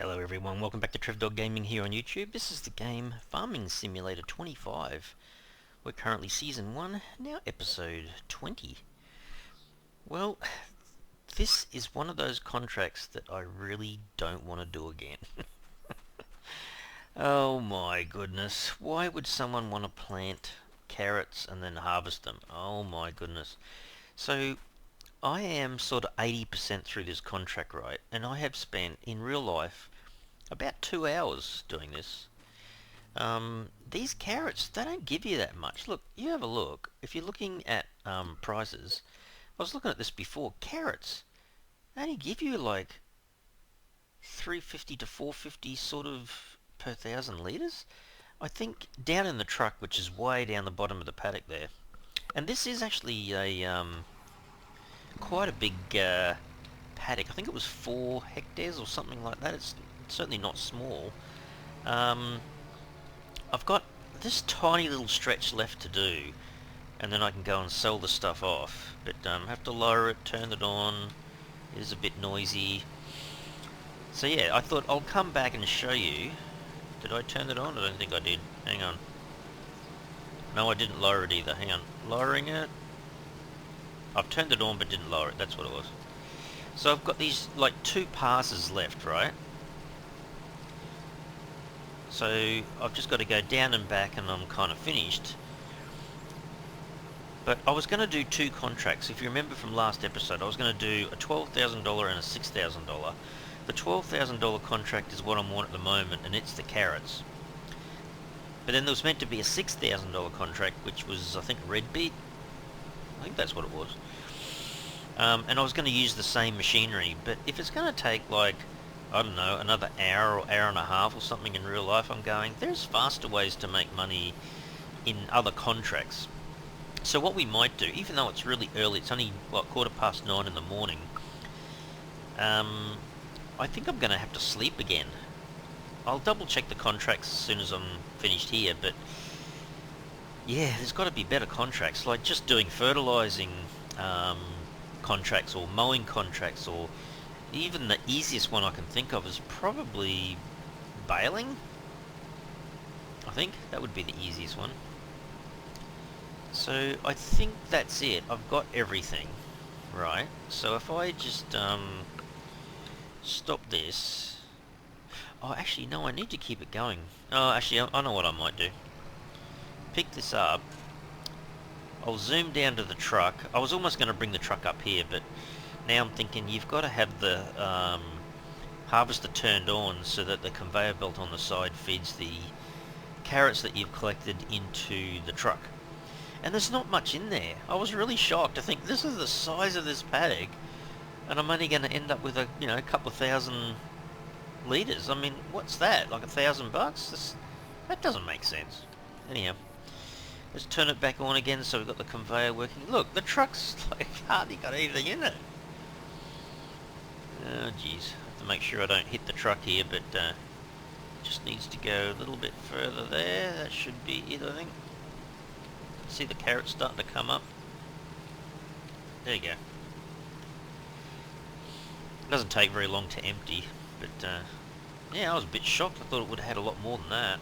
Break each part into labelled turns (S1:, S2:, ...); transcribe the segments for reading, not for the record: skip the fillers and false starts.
S1: Hello everyone, welcome back to TrevDog Gaming here on YouTube. This is the game Farming Simulator 25. We're currently Season 1, now Episode 20. Well, this is one of those contracts that I really don't want to do again. Oh my goodness, why would someone want to plant carrots and then harvest them? Oh my goodness. So, I am sort of 80% through this contract, right? And I have spent, in real life, about 2 hours doing this. These carrots, they don't give you that much. Look, you have a look. If you're looking at prices, I was looking at this before. Carrots, they only give you like 350 to 450 sort of per 1,000 litres. I think down in the truck, which is way down the bottom of the paddock there. And this is actually a quite a big paddock. I think it was 4 hectares or something like that. It's certainly not small. I've got this tiny little stretch left to do, and then I can go and sell the stuff off. But I have to lower it, turn it on. It is a bit noisy. So yeah, I thought I'll come back and show you. Did I turn it on? I don't think I did. Hang on. No, I didn't lower it either. Hang on. Lowering it. I've turned it on but didn't lower it. That's what it was. So I've got these like 2 passes left, right? So I've just got to go down and back and I'm kind of finished. But I was going to do 2 contracts. If you remember from last episode, I was going to do a $12,000 and a $6,000. The $12,000 contract is what I'm on at the moment, and it's the carrots. But then there was meant to be a $6,000 contract, which was, I think, red beet. I think that's what it was. And I was going to use the same machinery, but if it's going to take like, I don't know, another hour or hour and a half or something in real life, I'm going, there's faster ways to make money in other contracts. So what we might do, even though it's really early, it's only, what, 9:15 in the morning, I think I'm going to have to sleep again. I'll double check the contracts as soon as I'm finished here, but yeah, there's got to be better contracts, like just doing fertilizing contracts or mowing contracts, or even the easiest one I can think of is probably baling. I think that would be the easiest one. So I think that's it. I've got everything. Right. So if I just stop this. Oh, actually, no, I need to keep it going. Oh, actually, I know what I might do. Pick this up. I'll zoom down to the truck. I was almost going to bring the truck up here, but now I'm thinking you've got to have the harvester turned on so that the conveyor belt on the side feeds the carrots that you've collected into the truck. And there's not much in there. I was really shocked to think this is the size of this paddock, and I'm only going to end up with a couple of 1,000 litres. I mean, what's that? Like $1,000? That doesn't make sense. Anyhow. Let's turn it back on again so we've got the conveyor working. Look, the truck's like hardly got anything in it. Oh jeez, have to make sure I don't hit the truck here, but just needs to go a little bit further there. That should be it, I think. See the carrots starting to come up. There you go. It doesn't take very long to empty, but yeah, I was a bit shocked. I thought it would have had a lot more than that.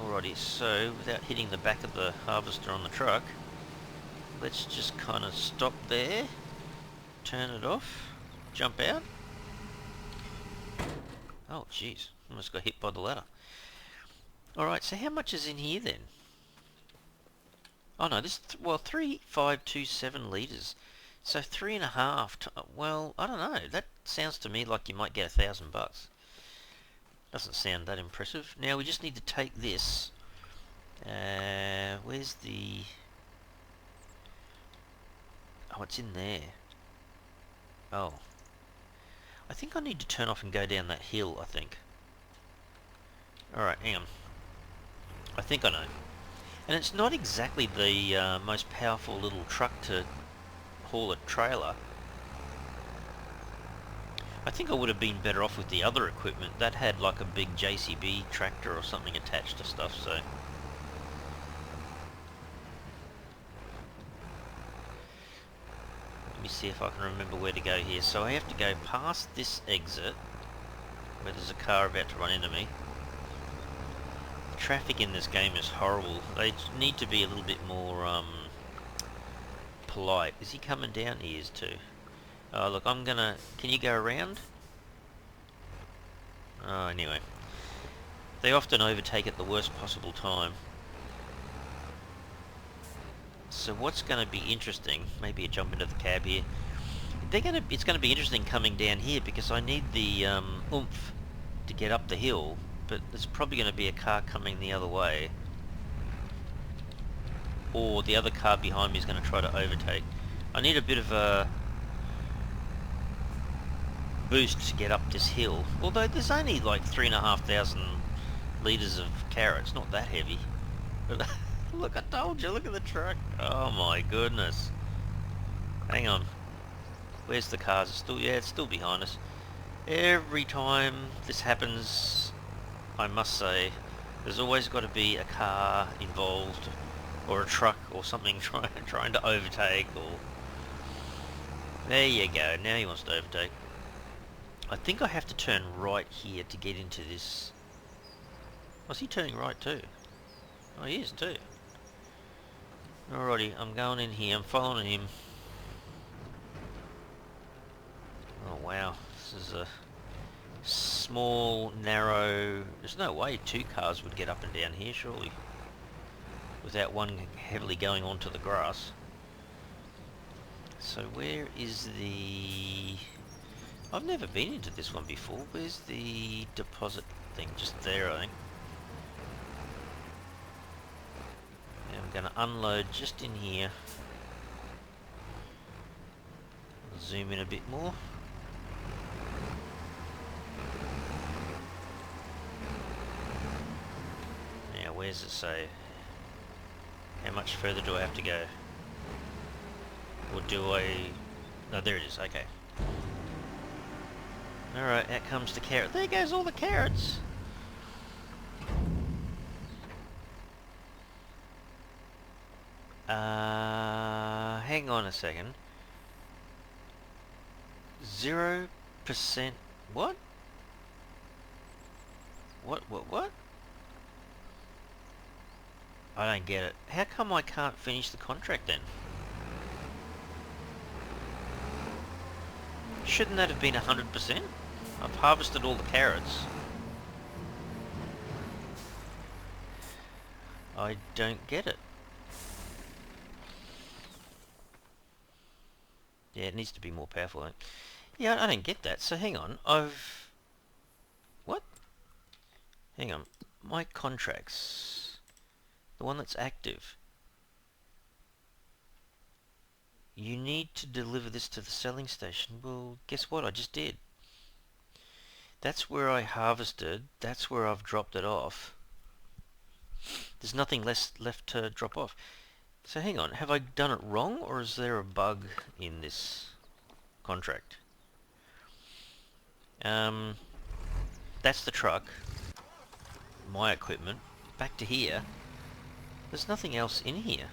S1: Alrighty, so without hitting the back of the harvester on the truck, let's just kind of stop there, turn it off, jump out. Oh jeez, almost got hit by the ladder. Alright, so how much is in here then? Oh no, this, well, 3,527 litres. So 3.5, well, I don't know, that sounds to me like you might get $1,000. Doesn't sound that impressive. Now we just need to take this. Where's the... Oh, it's in there. Oh. I think I need to turn off and go down that hill, I think. Alright, hang on. I think I know. And it's not exactly the most powerful little truck to haul a trailer. I think I would have been better off with the other equipment. That had like a big JCB tractor or something attached to stuff, so... me see if I can remember where to go here. So I have to go past this exit where there's a car about to run into me. The traffic in this game is horrible. They need to be a little bit more polite. Is he coming down? He is too. Oh look, I'm gonna... Can you go around? Oh, anyway. They often overtake at the worst possible time. So what's going to be interesting, maybe I jump into the cab here. It's going to be interesting coming down here because I need the oomph to get up the hill, but there's probably going to be a car coming the other way. Or the other car behind me is going to try to overtake. I need a bit of a boost to get up this hill. Although there's only like 3,500 litres of carrots, not that heavy. But look, I told you, look at the truck. Oh my goodness. Hang on. Where's the cars? It's still, yeah, it's still behind us. Every time this happens, I must say, there's always got to be a car involved, or a truck, or something trying to overtake, or... There you go, now he wants to overtake. I think I have to turn right here to get into this... Was he turning right too? Oh, he is too. Alrighty, I'm going in here, I'm following him. Oh wow, this is a small, narrow... There's no way two cars would get up and down here, surely. Without one heavily going onto the grass. So where is the... I've never been into this one before. Where's the deposit thing? Just there, I think. Now I'm going to unload just in here. Zoom in a bit more. Now, where's it say? How much further do I have to go? Or do I... No, there it is. Okay. Alright, out comes the carrot. There goes all the carrots! Hang on a second. 0%... What? What? I don't get it. How come I can't finish the contract then? Shouldn't that have been 100%? I've harvested all the carrots. I don't get it. Yeah, it needs to be more powerful. Right? Yeah, I don't get that. So hang on. What? Hang on. My contracts. The one that's active. You need to deliver this to the selling station. Well, guess what? I just did. That's where I harvested. That's where I've dropped it off. There's nothing left to drop off. So hang on. Have I done it wrong, or is there a bug in this contract? That's the truck. My equipment. Back to here. There's nothing else in here.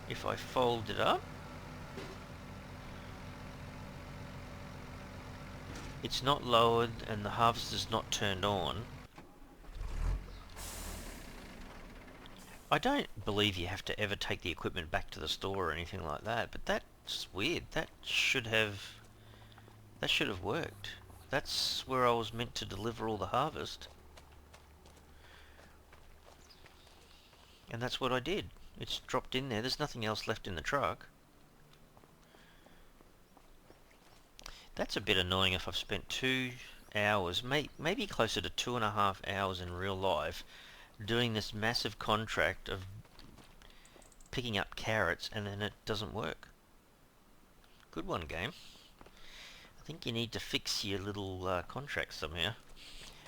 S1: If I fold it up, it's not lowered and the harvester's not turned on. I don't believe you have to ever take the equipment back to the store or anything like that, but that's weird. That should have worked. That's where I was meant to deliver all the harvest. And that's what I did. It's dropped in there. There's nothing else left in the truck. That's a bit annoying if I've spent 2 hours, maybe closer to 2.5 hours in real life, doing this massive contract of picking up carrots and then it doesn't work. Good one, game. I think you need to fix your little contracts somehow.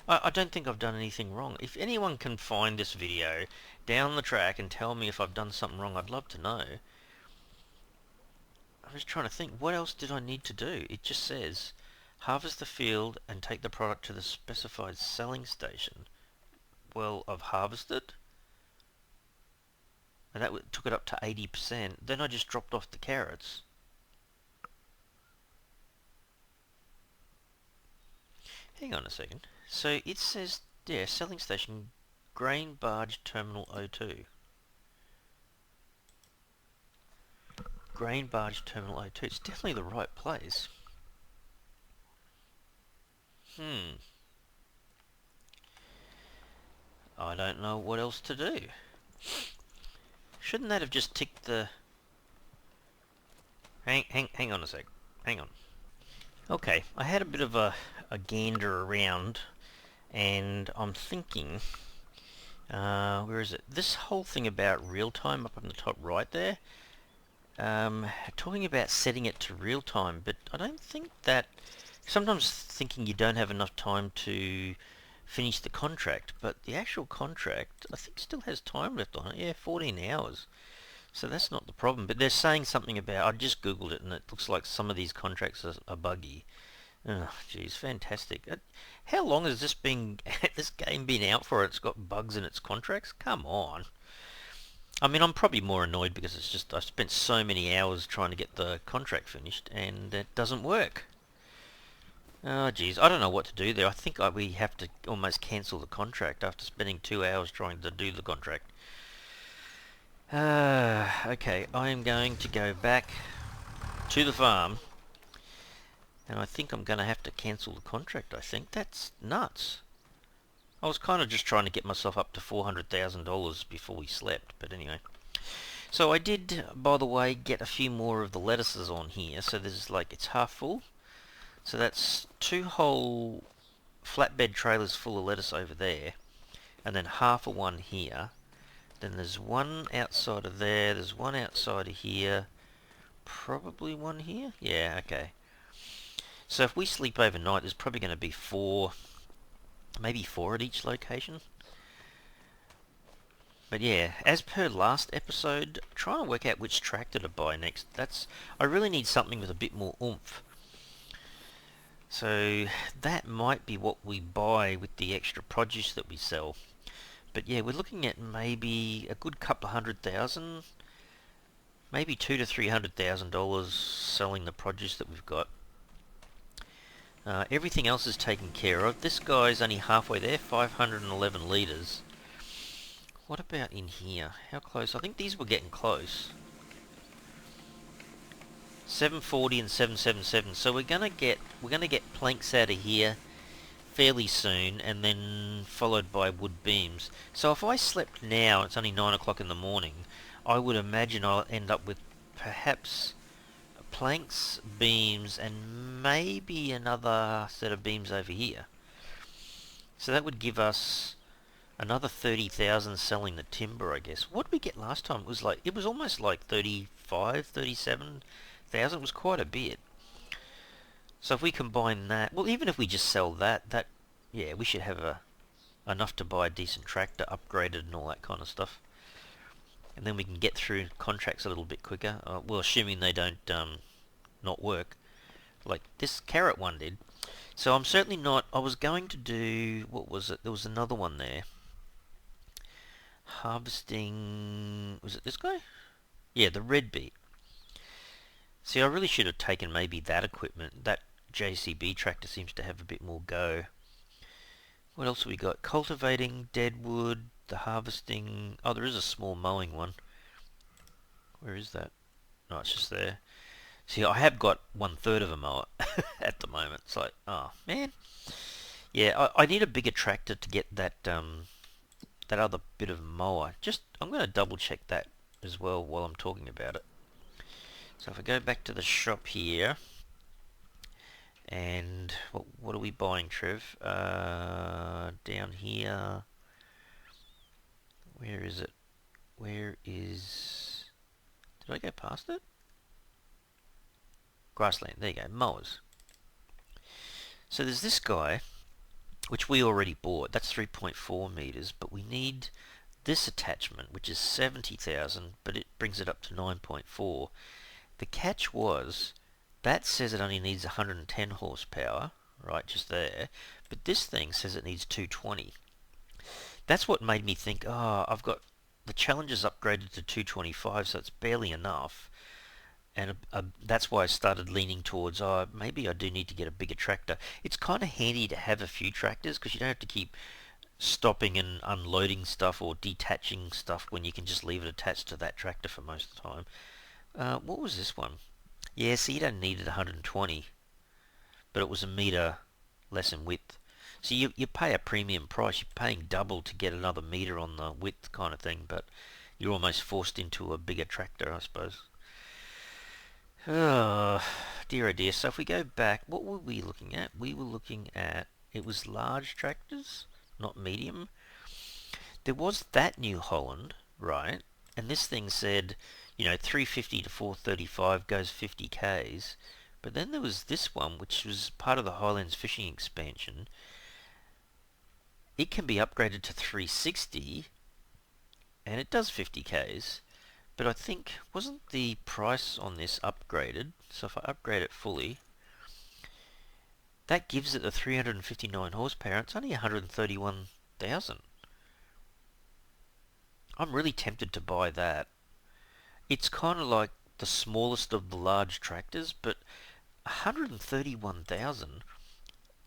S1: I don't think I've done anything wrong. If anyone can find this video down the track and tell me if I've done something wrong, I'd love to know. I'm just trying to think, what else did I need to do? It just says, harvest the field and take the product to the specified selling station. Well, I've harvested. and that took it up to 80%. Then I just dropped off the carrots. Hang on a second. So it says, yeah, selling station, grain barge terminal O2. Grain barge terminal O2. It's definitely the right place. Hmm. I don't know what else to do. Shouldn't that have just ticked the... Hang on a sec. Hang on. Okay, I had a bit of a gander around, and I'm thinking, where is it? This whole thing about real time up on the top right there, talking about setting it to real time, but I don't think that, sometimes thinking you don't have enough time to finish the contract, but the actual contract, I think still has time left on it. Yeah, 14 hours. So that's not the problem. But they're saying something about, I just googled it and it looks like some of these contracts are buggy. Oh, geez, fantastic. How long has this game been out for? It's got bugs in its contracts? Come on. I mean, I'm probably more annoyed because it's just, I've spent so many hours trying to get the contract finished and it doesn't work. Oh, geez, I don't know what to do there. I think we have to almost cancel the contract after spending 2 hours trying to do the contract. Okay, I am going to go back to the farm, and I think I'm going to have to cancel the contract, I think. That's nuts. I was kind of just trying to get myself up to $400,000 before we slept, but anyway. So I did, by the way, get a few more of the lettuces on here, so there's like, it's half full. So that's 2 whole flatbed trailers full of lettuce over there, and then half of one here. Then there's one outside of there, there's one outside of here, probably one here? Yeah, okay. So if we sleep overnight, there's probably going to be 4, maybe 4 at each location. But yeah, as per last episode, trying to work out which tractor to buy next. I really need something with a bit more oomph. So that might be what we buy with the extra produce that we sell. But yeah, we're looking at maybe a good couple of $100,000, maybe $200,000 to $300,000 selling the produce that we've got. Everything else is taken care of. This guy's only halfway there, 511 litres. What about in here? How close? I think these were getting close. 740 and 777. So we're gonna get planks out of here fairly soon, and then followed by wood beams. So if I slept now, it's only 9 o'clock in the morning, I would imagine I'll end up with perhaps planks, beams, and maybe another set of beams over here. So that would give us another 30,000 selling the timber, I guess. What did we get last time? It was almost like 35, 37,000. It was quite a bit. So if we combine that, well, even if we just sell that, yeah, we should have enough to buy a decent tractor, upgraded and all that kind of stuff. And then we can get through contracts a little bit quicker. Well, assuming they don't not work, like this carrot one did. So I'm certainly not. I was going to do, what was it? There was another one there. Harvesting. Was it this guy? Yeah, the red beet. See, I really should have taken maybe that equipment. That JCB tractor seems to have a bit more go. What else have we got? Cultivating, deadwood, the harvesting. Oh, there is a small mowing one. Where is that? No, it's just there. See, I have got 1/3 of a mower at the moment. It's like, oh man. Yeah, I need a bigger tractor to get that other bit of mower. I'm going to double check that as well while I'm talking about it. So if I go back to the shop here, and what are we buying, Trev? Down here. Where is it? Where is... Did I go past it? Grassland. There you go. Mowers. So there's this guy, which we already bought. That's 3.4 meters, but we need this attachment, which is 70,000, but it brings it up to 9.4. The catch was, that says it only needs 110 horsepower, right, just there, but this thing says it needs 220. That's what made me think, oh, I've got the Challenger's upgraded to 225, so it's barely enough. And that's why I started leaning towards, oh, maybe I do need to get a bigger tractor. It's kind of handy to have a few tractors because you don't have to keep stopping and unloading stuff or detaching stuff when you can just leave it attached to that tractor for most of the time. What was this one? Yeah, see, you don't need it 120, but it was a meter less in width. So you pay a premium price. You're paying double to get another meter on the width kind of thing, but you're almost forced into a bigger tractor, I suppose. Oh, dear oh dear. So if we go back, what were we looking at? We were looking at, it was large tractors, not medium. There was that New Holland, right? And this thing said, 350 to 435 goes 50 Ks. But then there was this one, which was part of the Highlands fishing expansion. It can be upgraded to 360, and it does 50 Ks. But I think, wasn't the price on this upgraded? So if I upgrade it fully, that gives it the 359 horsepower. It's only 131,000. I'm really tempted to buy that. It's kind of like the smallest of the large tractors, but 131,000.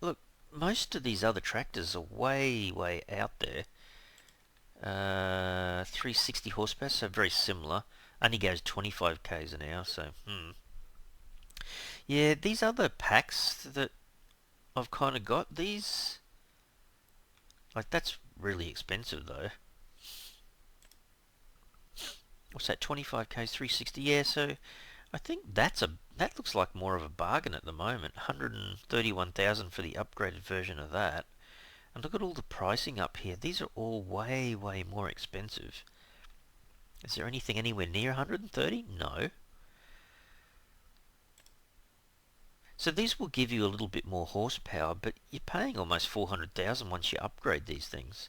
S1: Look, most of these other tractors are way, way out there. 360 horsepower, so very similar. Only goes 25 k's an hour, so yeah, these other packs that I've kind of got, these, like, that's really expensive though. What's that, 25 k's, 360? Yeah, so I think that looks like more of a bargain at the moment. 131,000 for the upgraded version of that. And look at all the pricing up here. These are all way, way more expensive. Is there anything anywhere near 130? No. So these will give you a little bit more horsepower, but you're paying almost 400,000 once you upgrade these things.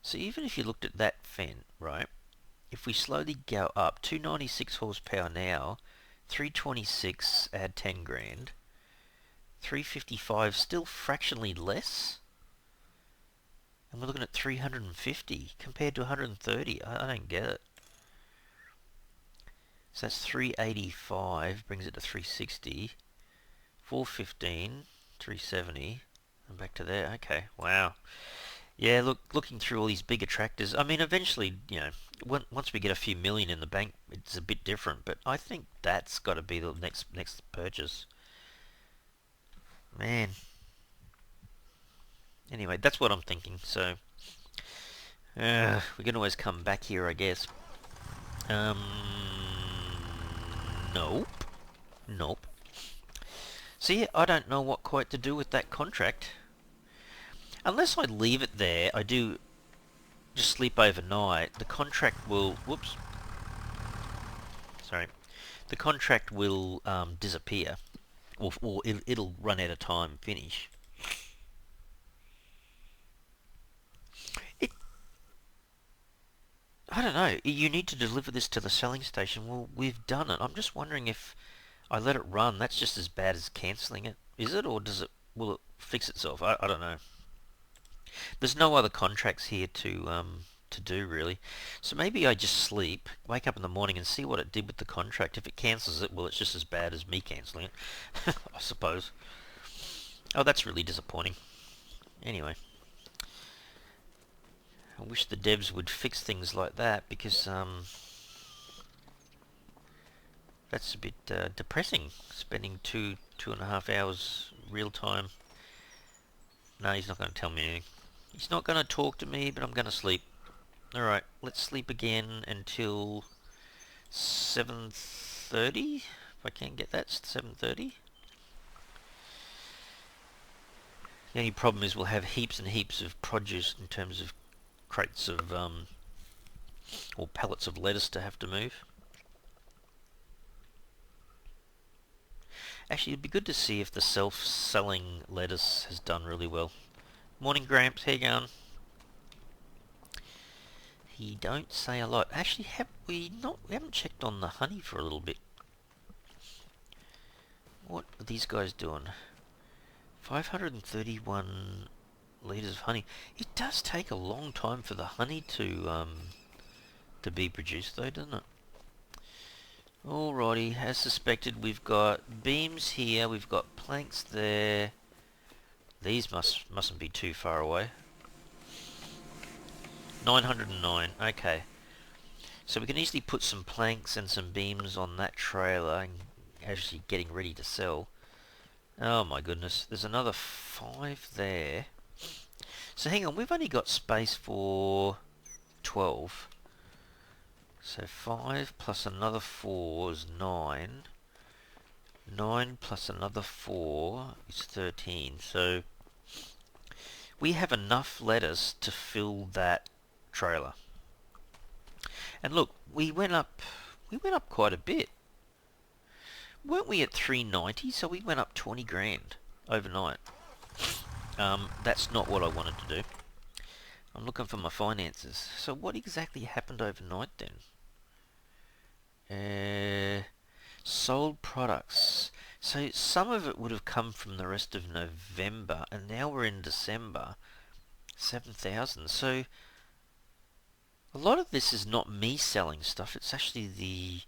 S1: So even if you looked at that Fendt, right? If we slowly go up, 296 horsepower now, 326 add 10 grand, 355 still fractionally less, and we're looking at 350 compared to 130. I don't get it. So that's 385, brings it to 360, 415, 370, and back to there. Okay, wow. Yeah, looking through all these bigger tractors, I mean, eventually, once we get a few million in the bank, it's a bit different. But I think that's got to be the next purchase. Man. Anyway, that's what I'm thinking. So we can always come back here, I guess. Um, nope, nope. So yeah, I don't know what quite to do with that contract. Unless I leave it there, I do just sleep overnight. The contract will. Whoops. Sorry. The contract will disappear, or it'll run out of time and finish. It, I don't know. You need to deliver this to the selling station. Well, we've done it. I'm just wondering if I let it run. That's just as bad as cancelling it, is it, or will it fix itself? I don't know. There's no other contracts here to do really. So maybe I just sleep, wake up in the morning and see what it did with the contract. If it cancels it, well, it's just as bad as me cancelling it, I suppose. Oh, that's really disappointing. Anyway, I wish the devs would fix things like that because that's a bit depressing. Spending 2.5 hours real time. No, he's not going to tell me anything. He's not going to talk to me, but I'm going to sleep. Alright, let's sleep again until 7:30. If I can get that, 7:30. The only problem is we'll have heaps and heaps of produce in terms of crates of, or pallets of lettuce to have to move. Actually, it'd be good to see if the self-selling lettuce has done really well. Morning, Gramps. How you going? He don't say a lot. Actually, have we not? We haven't checked on the honey for a little bit. What are these guys doing? 531 litres of honey. It does take a long time for the honey to be produced, though, doesn't it? Alrighty, as suspected, we've got beams here, we've got planks there. These mustn't be too far away. 909, okay. So we can easily put some planks and some beams on that trailer and actually getting ready to sell. Oh my goodness, there's another 5 there. So hang on, we've only got space for 12. So 5 plus another 4 is 9. 9 plus another 4 is 13. So we have enough lettuce to fill that trailer. And look, we went up quite a bit. Weren't we at 390? So we went up 20 grand overnight. That's not what I wanted to do. I'm looking for my finances. So what exactly happened overnight then? Sold products. So some of it would have come from the rest of November, and now we're in December. 7,000. So a lot of this is not me selling stuff. It's actually the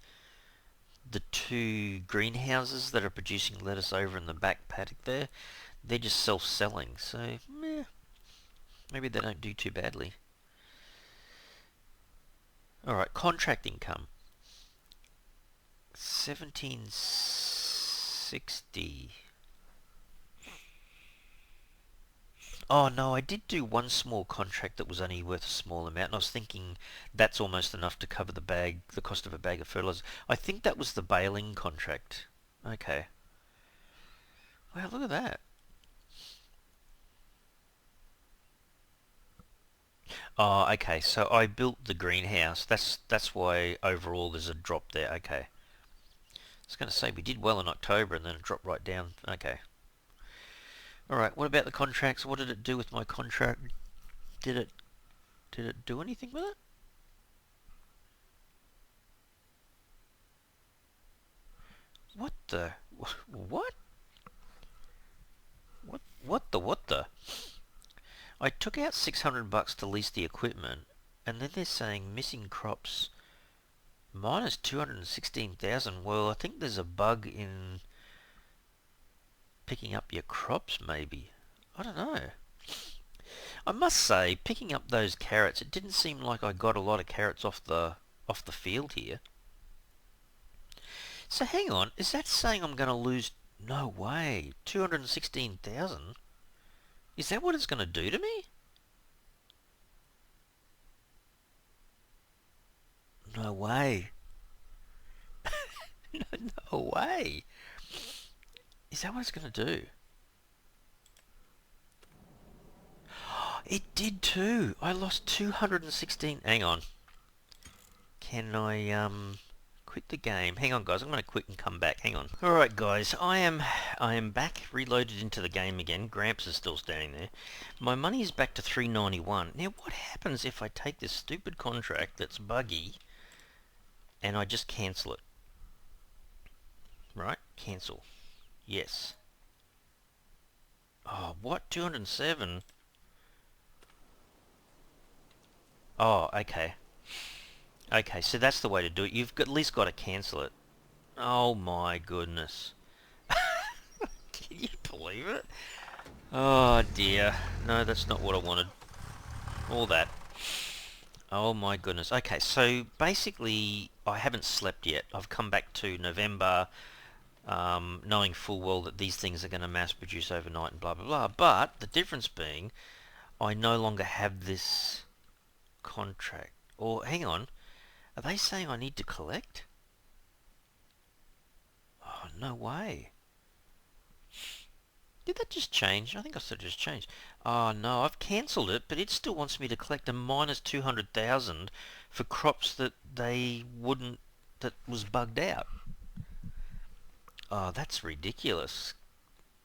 S1: 2 greenhouses that are producing lettuce over in the back paddock there. They're just self-selling. So maybe they don't do too badly. Alright, contract income. 1760. Oh no, I did do one small contract that was only worth a small amount, and I was thinking that's almost enough to cover the cost of a bag of fertilizer. I think that was the baling contract. Okay. Wow, look at that. Oh, okay. So I built the greenhouse. That's why overall there's a drop there. Okay. I was going to say we did well in October and then it dropped right down. Okay. All right. What about the contracts? What did it do with my contract? Did it do anything with it? What the? What? What the? I took out 600 bucks to lease the equipment, and then they're saying missing crops minus 216,000. Well, I think there's a bug in picking up your crops, maybe. I don't know. I must say, picking up those carrots, it didn't seem like I got a lot of carrots off the field here. So hang on, is that saying I'm going to lose? No way, 216,000. Is that what it's going to do to me? No way. No way. Is that what it's going to do? It did too. I lost 216. Hang on. Can I quit the game? Hang on, guys. I'm going to quit and come back. Hang on. All right, guys. I am back, reloaded into the game again. Gramps is still standing there. My money is back to 391. Now, what happens if I take this stupid contract that's buggy and I just cancel it? Right? Cancel. Yes. Oh, what? 207? Oh, okay. Okay, so that's the way to do it. You've at least got to cancel it. Oh my goodness. Can you believe it? Oh dear. No, that's not what I wanted. All that. Oh my goodness. Okay, so basically I haven't slept yet. I've come back to November, knowing full well that these things are going to mass produce overnight and blah blah blah. But the difference being I no longer have this contract. Or hang on, are they saying I need to collect? Oh, no way. Did that just change? I think I said it just changed. Oh no, I've cancelled it, but it still wants me to collect a minus 200,000 for crops that they wouldn't, that was bugged out. Oh, that's ridiculous.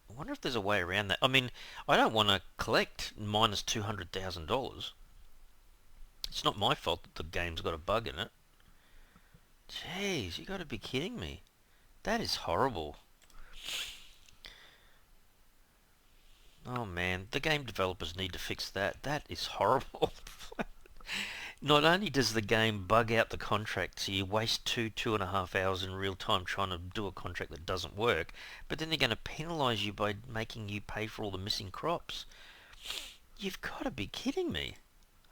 S1: I wonder if there's a way around that. I mean, I don't want to collect minus $200,000. It's not my fault that the game's got a bug in it. Jeez, you got to be kidding me. That is horrible. Oh man, the game developers need to fix that. That is horrible. Not only does the game bug out the contract, so you waste 2.5 hours in real time trying to do a contract that doesn't work, but then they're going to penalise you by making you pay for all the missing crops. You've got to be kidding me.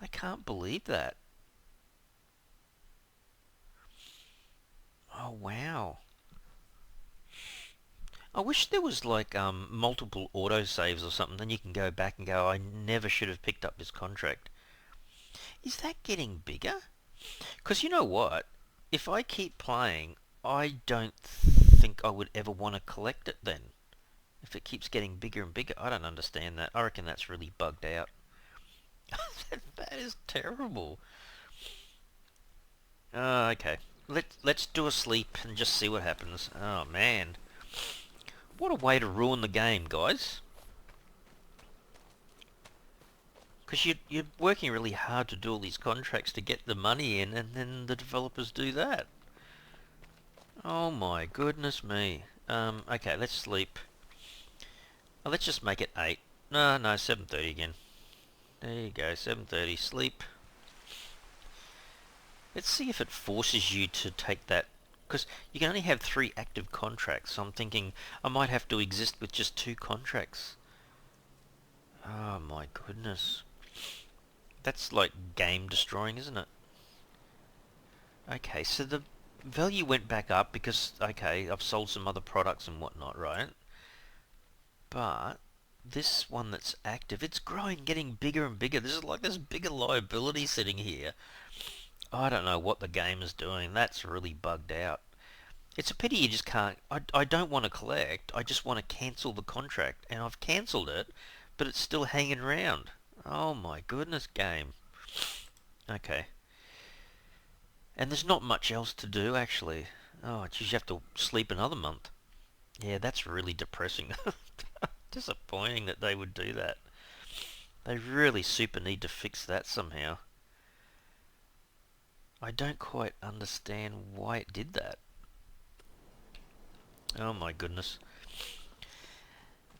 S1: I can't believe that. Oh wow. I wish there was like multiple autosaves or something, then you can go back and go, I never should have picked up this contract. Is that getting bigger? Because you know what? If I keep playing, I don't think I would ever want to collect it then. If it keeps getting bigger and bigger, I don't understand that. I reckon that's really bugged out. That is terrible. Okay. Let's do a sleep and just see what happens. Oh man. What a way to ruin the game, guys. Because you're working really hard to do all these contracts to get the money in, and then the developers do that. Oh my goodness me. Okay, let's sleep. Oh, let's just make it 8. No, no, 7:30 again. There you go, 7:30. Sleep. Let's see if it forces you to take that. Because you can only have 3 active contracts, so I'm thinking I might have to exist with just 2 contracts. Oh my goodness. That's like game destroying, isn't it? Okay, so the value went back up because, okay, I've sold some other products and whatnot, right? But this one that's active, it's growing, getting bigger and bigger. This is like this bigger liability sitting here. I don't know what the game is doing. That's really bugged out. It's a pity you just can't. I don't want to collect. I just want to cancel the contract. And I've cancelled it, but it's still hanging around. Oh my goodness, game. Okay. And there's not much else to do, actually. Oh, geez, you have to sleep another month. Yeah, that's really depressing. Disappointing that they would do that. They really super need to fix that somehow. I don't quite understand why it did that. Oh my goodness.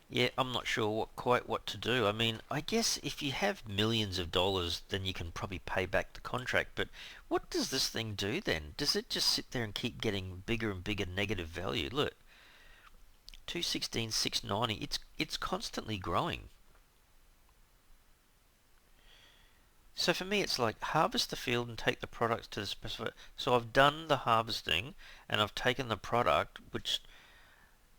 S1: Yeah, I'm not sure quite what to do. I mean, I guess if you have millions of dollars, then you can probably pay back the contract. But what does this thing do then? Does it just sit there and keep getting bigger and bigger negative value? Look, 216, 690. It's constantly growing. So for me, it's like harvest the field and take the products to the specific. So I've done the harvesting and I've taken the product, which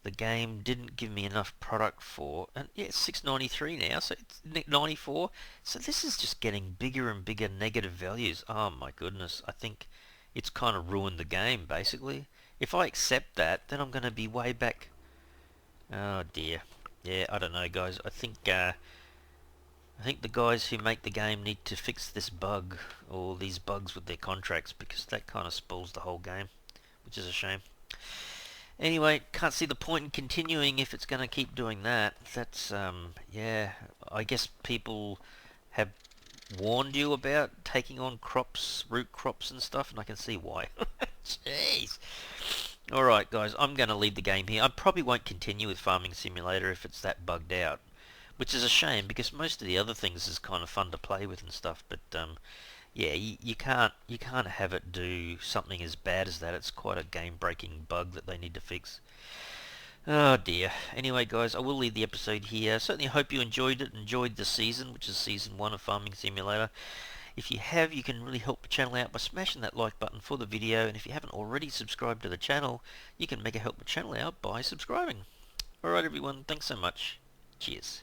S1: the game didn't give me enough product for, and yeah, it's 693 now, so it's 94. So this is just getting bigger and bigger negative values. Oh my goodness, I think it's kind of ruined the game basically. If I accept that, then I'm going to be way back. Oh dear. Yeah, I don't know, guys. I think the guys who make the game need to fix this bug or these bugs with their contracts because that kind of spoils the whole game, which is a shame. Anyway, can't see the point in continuing if it's going to keep doing that. That's, yeah, I guess people have warned you about taking on crops, root crops and stuff, and I can see why. Jeez. Alright, guys, I'm going to leave the game here. I probably won't continue with Farming Simulator if it's that bugged out, which is a shame because most of the other things is kind of fun to play with and stuff, but, yeah, you can't have it do something as bad as that. It's quite a game-breaking bug that they need to fix. Oh dear. Anyway, guys, I will leave the episode here. Certainly hope you enjoyed it, enjoyed the season, which is season 1 of Farming Simulator. If you have, you can really help the channel out by smashing that like button for the video, and if you haven't already subscribed to the channel, you can mega help the channel out by subscribing. Alright everyone, thanks so much. Cheers.